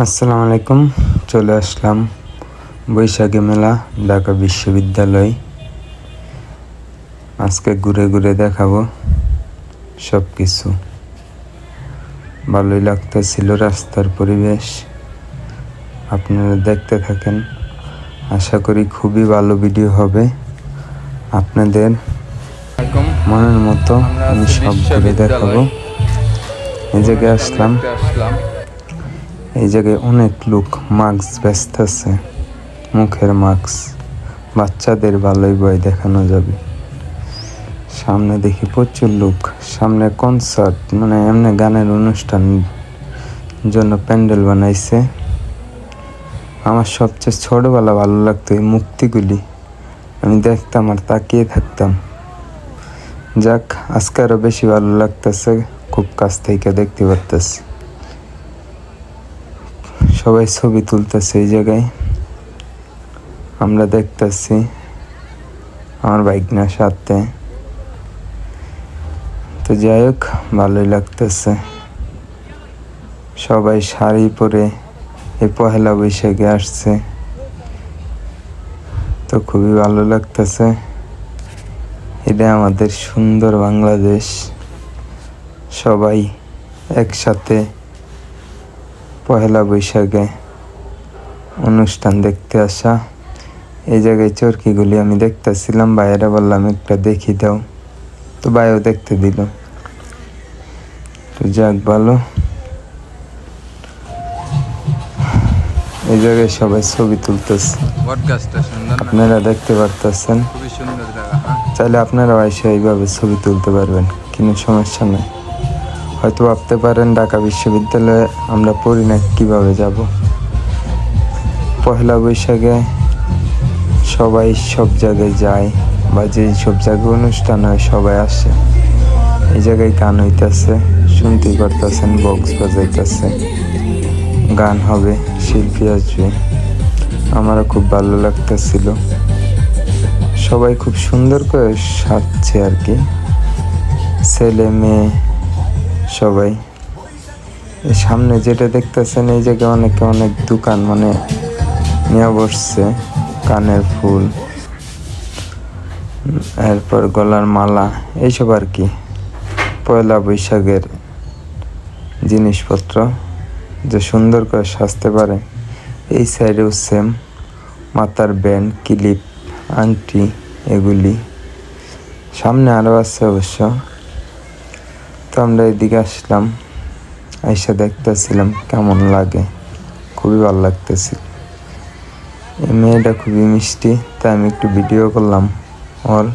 আসসালামু আলাইকুম। চলে আসলাম বৈশাখী মেলা ঢাকা বিশ্ববিদ্যালয়। আজকে ঘুরে ঘুরে দেখাবো সব কিছু। ভালোই লাগতেছিল রাস্তার পরিবেশ, আপনারা দেখতে থাকেন। আশা করি খুবই ভালো ভিডিও হবে আপনাদের মনের মতো। আমি সব ঘুরে দেখাবো। এই জায়গায় আসলাম, এই জায়গায় অনেক লোক মাস্ক ব্যস্ত আছে, মুখের মাস্ক। বাচ্চাদের ভালোই ভয় দেখানো যাবে। সামনে দেখি প্রচুর লোক, সামনে কনসার্ট মানে এমনি গানের অনুষ্ঠান জন্য প্যান্ডেল বানাইছে। আমার সবচেয়ে ছোটবেলা ভালো লাগতো এই মূর্তিগুলি, আমি দেখতাম আর তাকিয়ে থাকতাম। যাক, আজকে আরও বেশি ভালো লাগতেছে, খুব কাছ থেকে দেখতে পারতেছি। সবাই ছবি তুলতেছে এই জায়গায়, আমরা দেখতেছি। আমার বাইক না সাথে, তো যাই হোক ভালোই লাগতেছে। সবাই শাড়ি পরে এই পহেলা বৈশাখে আসছে, তো খুবই ভালো লাগতেছে। এটা আমাদের সুন্দর বাংলাদেশ, সবাই একসাথে পহেলা বৈশাখে অনুষ্ঠান দেখতে আসা। এই জায়গায় চরকিগুলি আমি দেখতেছিলাম, ভাইয়েরা বললাম একটা দেখি দাও, তো ভাইও দেখতে দিল। তো যাক ভালো। এই জায়গায় সবাই ছবি তুলতেছে, আপনারা দেখতে পারতেছেন। চাইলে আপনারা এসে এইভাবে ছবি তুলতে পারবেন, কোনো সমস্যা নেই। হয়তো ভাবতে পারেন ঢাকা বিশ্ববিদ্যালয়ে আমরা পড়ি না, কীভাবে যাব। পহেলা বৈশাখে সবাই সব জায়গায় যায়, বা যেই সব জায়গায় অনুষ্ঠান হয় সবাই আসে। এই জায়গায় গান হইতেছে, শুনতেই পারতেছেন, বক্স বাজাইতেছে, গান হবে, শিল্পী আসবে। আমারও খুব ভালো লাগতেছিল। সবাই খুব সুন্দর করে সাজছে আর কি, ছেলে মেয়ে সবাই। সামনে যেটা দেখতেছেন এই জায়গায় অনেক দোকান মানে নিয়ে বসছে, কানের ফুল, এরপর গলার মালা, এইসব আর কি পয়লা বৈশাখের জিনিসপত্র যে সুন্দর করে সাজতে পারে। এই সাইডেও সেম, মাথার ব্যান্ড, ক্লিপ, আংটি, এগুলি সামনে আরও আছে অবশ্য। তো আমরা এদিকে আসলাম, আইসা দেখতেছিলাম কেমন লাগে, খুবই ভালো লাগতেছিল। এই মেয়েটা খুবই মিষ্টি, তাই আমি একটু ভিডিও করলাম ওর।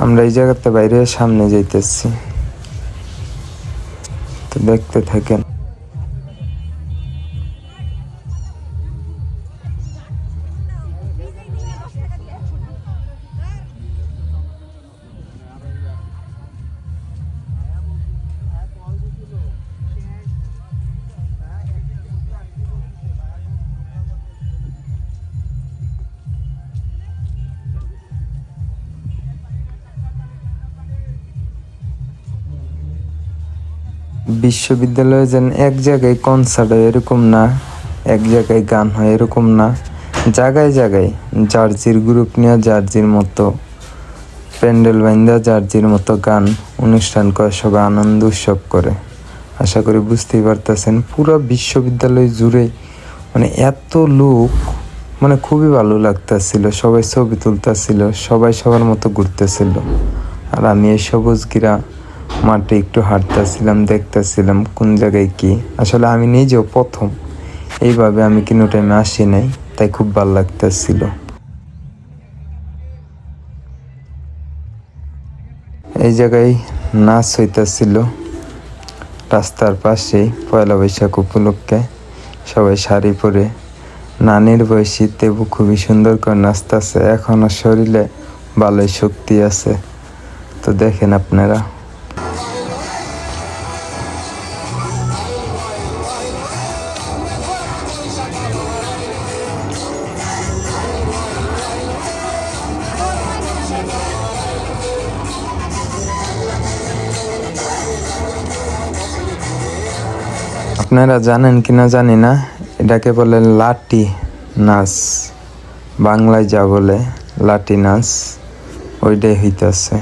আমরা এই জায়গাতে বাইরে সামনে যাইতেছি, তো দেখতে থাকেন। বিশ্ববিদ্যালয়ে যেন এক জায়গায় কনসার্ট হয় এরকম না, এক জায়গায় গান হয় এরকম না, জায়গায় জায়গায় জার্জির গ্রুপ নিয়ে জার্জির মতো প্যান্ডেল বাইন্দা জার্জির মতো গান অনুষ্ঠান করে, সবাই আনন্দ উৎসব করে। আশা করি বুঝতেই পারতেছেন, পুরো বিশ্ববিদ্যালয় জুড়ে মানে এত লোক, মানে খুবই ভালো লাগতেছিল। সবাই ছবি তুলতেছিল, সবাই সবার মতো ঘুরতেছিল। আর আমি এই সবুজগিরা মাঠে একটু হাঁটতেছিলাম, দেখতেছিলাম কোন জায়গায় কি। আসলে আমি নিজেও প্রথম, এইভাবে আমি কোনো টাইমে আসি নাই, তাই খুব ভালো লাগতেছিল। এই জায়গায় নাচ হইতেছিল রাস্তার পাশেই পয়লা বৈশাখ উপলক্ষে। সবাই শাড়ি পরে, নানির বয়সী তেবু খুবই সুন্দর করে নাচতেছে, এখনো শরীরে ভালোই শক্তি আছে। তো দেখেন আপনারা। আপনারা জানেন কিনা জানি না, এটাকে বলে লাঠি নাচ, বাংলায় যা বলে লাঠি নাচ, ওইটাই হইতেছে।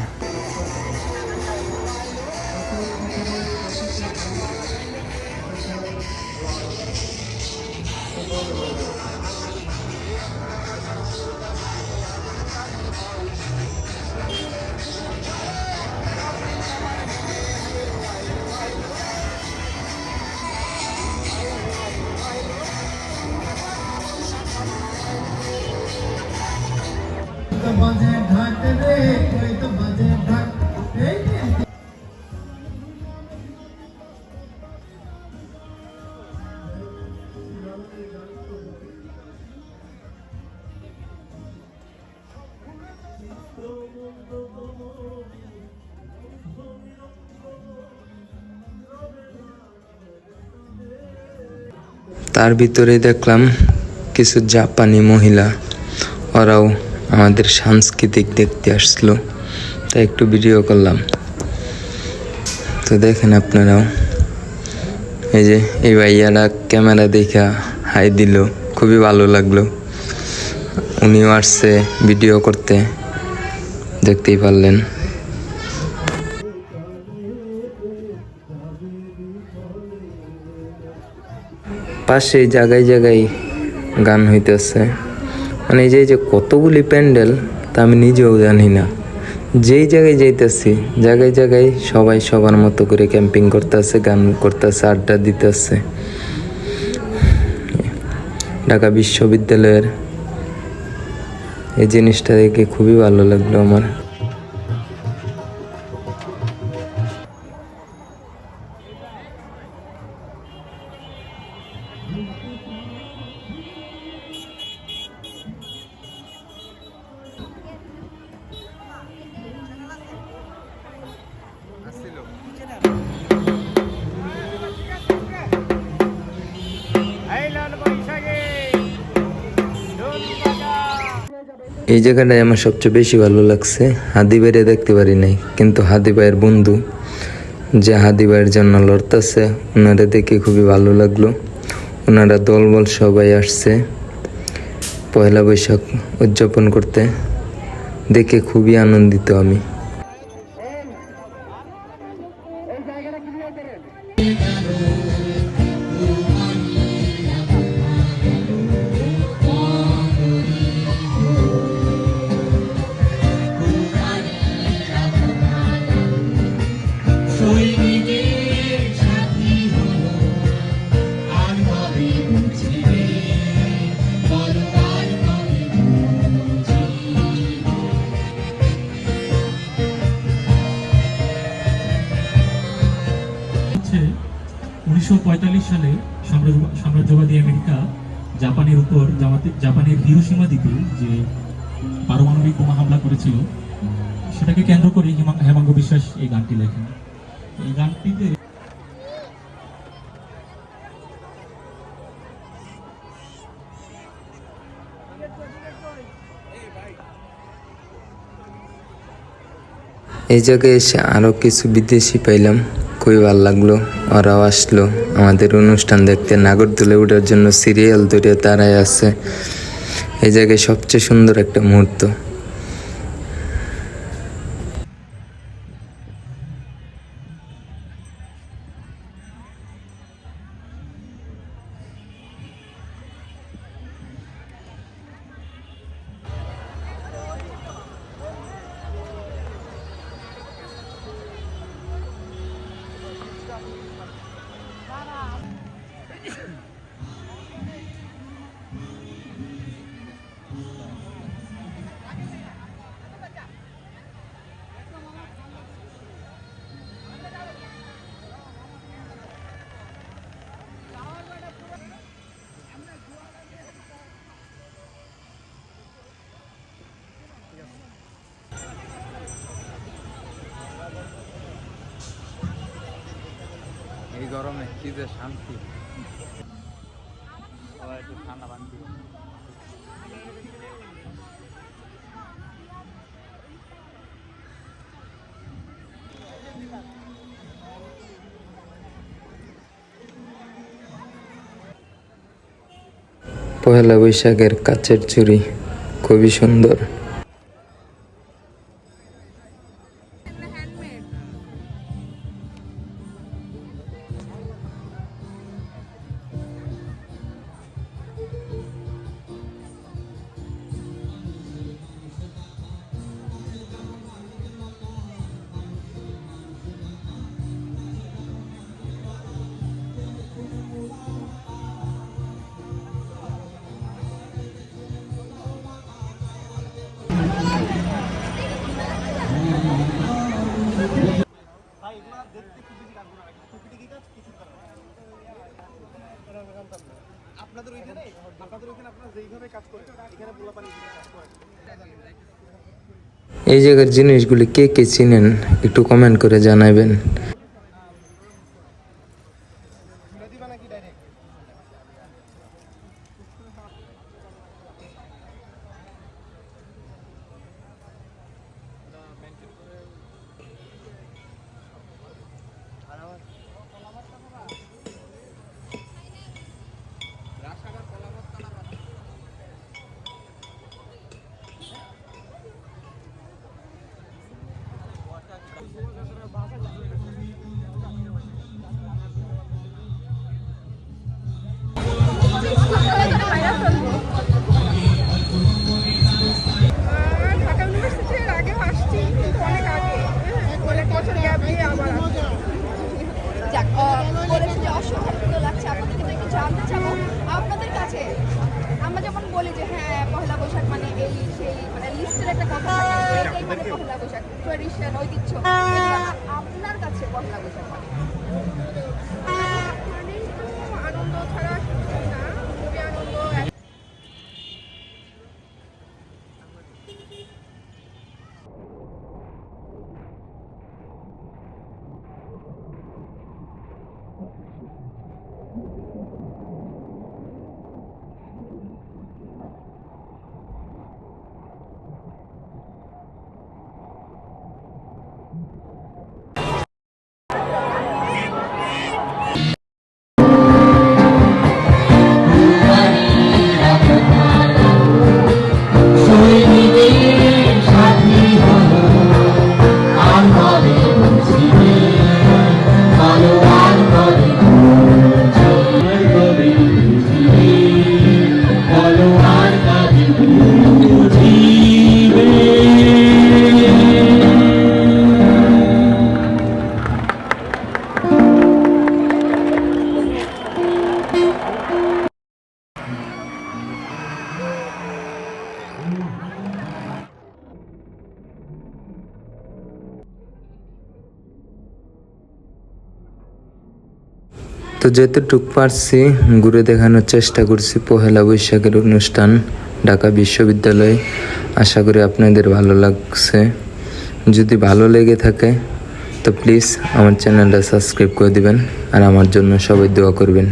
তার ভিতরে দেখলাম কিছু জাপানি মহিলা, ওরাও আমাদের সাংস্কৃতিক দেখতে আসলো, তাই একটু ভিডিও করলাম। তো দেখেন আপনারাও, এই যে এই ভাইয়ারা ক্যামেরা দেখা হাই দিল, খুবই ভালো লাগলো। উনিও আসছে ভিডিও করতে, দেখতেই পারলেন। পাশে জায়গায় জায়গায় গান হইতেছে, মানে এই যে কতগুলি প্যান্ডেল তা আমি নিজেও জানি না। যেই জায়গায় যাইতেছি, জায়গায় জায়গায় সবাই সবার মতো করে ক্যাম্পিং করতেছে, গান করতেছে, আড্ডা দিতেছে। ঢাকা বিশ্ববিদ্যালয়ের এই জিনিসটা দেখে খুবই ভালো লাগলো আমার। এই জায়গাটায় আমার সবচেয়ে বেশি ভালো লাগছে। হাদি ভাইরে দেখতে পারি নাই, কিন্তু হাদি ভাইয়ের বন্ধু যে হাদি ভাইয়ের জন্য লড়তেছে, ওনারা দেখে খুবই ভালো লাগলো। ওনারা দলবল সবাই আসছে পয়লা বৈশাখ উদযাপন করতে, দেখে খুবই আনন্দিত আমি। সালে সাম্রাজ্যবাদী আমেরিকা জাপানের উপর জাপানের হিরোশিমা দ্বীপে যে পারমাণবিক বোমা হামলা করেছিল, সেটাকে কেন্দ্র করে হেমাঙ্গ বিশ্বাস এই গানটি লেখেন। এই গানটিতে এই জায়গায় এসে আরও কিছু বিদেশি পাইলাম, খুবই ভালো লাগলো। ওরাও আসলো আমাদের অনুষ্ঠান দেখতে, নাগরদোলে ওঠার জন্য সিরিয়াল ধরে দাঁড়ায় আছে। এই জায়গায় সবচেয়ে সুন্দর একটা মুহূর্ত। এই গরমে কি যে শান্তি, সবাই একটু ঠান্ডা পানি দিবে। পহেলা বৈশাখের কাচের চুড়ি খুবই সুন্দর। এই জায়গার জিনিসগুলি কে কে চিনেন একটু কমেন্ট করে জানাবেন। ঢাকা ইউনিভার্সিটির আগেও আসছি, কিন্তু অনেক আগে, অনেক বছর গ্যাপ দিয়ে আবার আসছি। যাক, বলেছে যে অসম্ভব ভালো লাগছে। আপনাদের কিন্তু একটু জানতে চাবো আপনাদের কাছে। আমরা যেমন বলি যে হ্যাঁ পহেলা বৈশাখ মানে এই সেই মানে লিস্টের একটা কথা থাকে, এটাই মানে পহেলা বৈশাখ, ট্রেডিশন, ঐতিহ্য। আপনার কাছে পহেলা বৈশাখ মানে মানে তো আনন্দ ছাড়া কিছুই না, খুবই আনন্দ। তো যতটুকু পারছি ঘুরে দেখানোর চেষ্টা করছি পহেলা বৈশাখের অনুষ্ঠান ঢাকা বিশ্ববিদ্যালয়ে। আশা করি আপনাদের ভালো লাগছে। যদি ভালো লেগে থাকে তো প্লিজ আমার চ্যানেলটা সাবস্ক্রাইব করে দিবেন আর আমার জন্য সবাই দোয়া করবেন।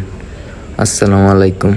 আসসালামু আলাইকুম।